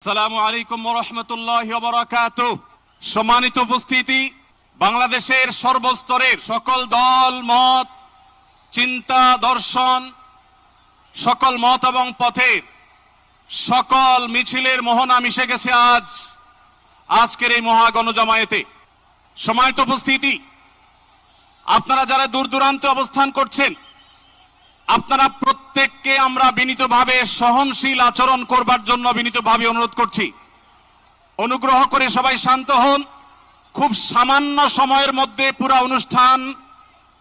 আসসালামু আলাইকুম ওয়া রাহমাতুল্লাহি ওয়া বারাকাতুহু। সম্মানিত উপস্থিতি, বাংলাদেশের সর্বস্তরের সকল দল মত, চিন্তা, দর্শন, সকল মত এবং পথের সকল মিছিলের মোহনা মিশে গেছে আজকের এই মহা গণজামায়াতে। সম্মানিত উপস্থিতি, আপনারা যারা দূর দূরান্তে অবস্থান করছেন, আপনারা প্রত্যেককে আমরা বিনীতভাবে সহনশীল আচরণ করবার জন্য বিনীতভাবে অনুরোধ করছি। অনুগ্রহ করে সবাই শান্ত হন। খুব সামান্য সময়ের মধ্যে পুরো অনুষ্ঠান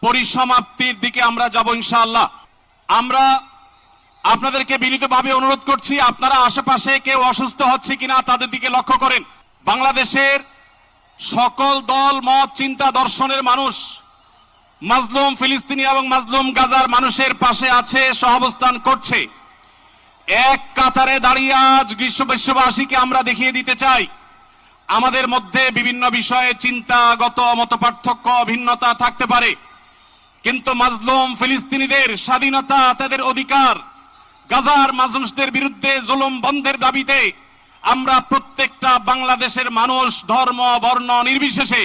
পরিসমাপ্তির দিকে আমরা যাব ইনশাআল্লাহ। আমরা আপনাদেরকে বিনীতভাবে অনুরোধ করছি, আপনারা আশেপাশে কেউ অসুস্থ হচ্ছে কিনা তাদের দিকে লক্ষ্য করেন। বাংলাদেশের সকল দল মত, চিন্তা, দর্শনের মানুষ মাজলুম ফিলিস্তিনি এবং মাজলুম গাজার মানুষের পাশে আছে, সহাবস্থান করছে। এক কাতারে দাঁড়িয়ে আজ বিশ্ববাসীকে আমরা দেখিয়ে দিতে চাই, আমাদের মধ্যে বিভিন্ন বিষয়ে চিন্তাগত মতপার্থক্য, ভিন্নতা থাকতে পারে, কিন্তু মাজলুম ফিলিস্তিনিদের স্বাধীনতা, তাদের অধিকার, গাজার মানুষদের বিরুদ্ধে জুলুম বন্ধের দাবিতে আমরা প্রত্যেকটা বাংলাদেশের মানুষ, ধর্ম, বর্ণ নির্বিশেষে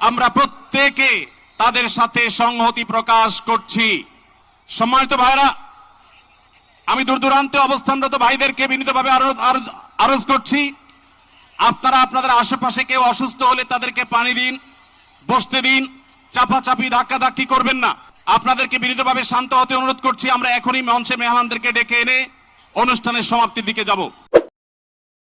আমরা প্রত্যেকে তাদের সাথে সংহতি প্রকাশ করছি। সম্মানিত ভাইরা, আমি দূর দূরান্তে অবস্থানরত ভাইদেরকে বিনীতভাবে আরজ করছি, আপনারা আপনাদের আশেপাশে কেউ অসুস্থ হলে তাদেরকে পানি দিন, বসতে দিন, চাপাচাপি ধাক্কাধাক্কি করবেন না। আপনাদেরকে বিনীতভাবে শান্ত হতে অনুরোধ করছি। আমরা এখনই মঞ্চে মেহমানদেরকে ডেকে এনে অনুষ্ঠানের সমাপ্তির দিকে যাব।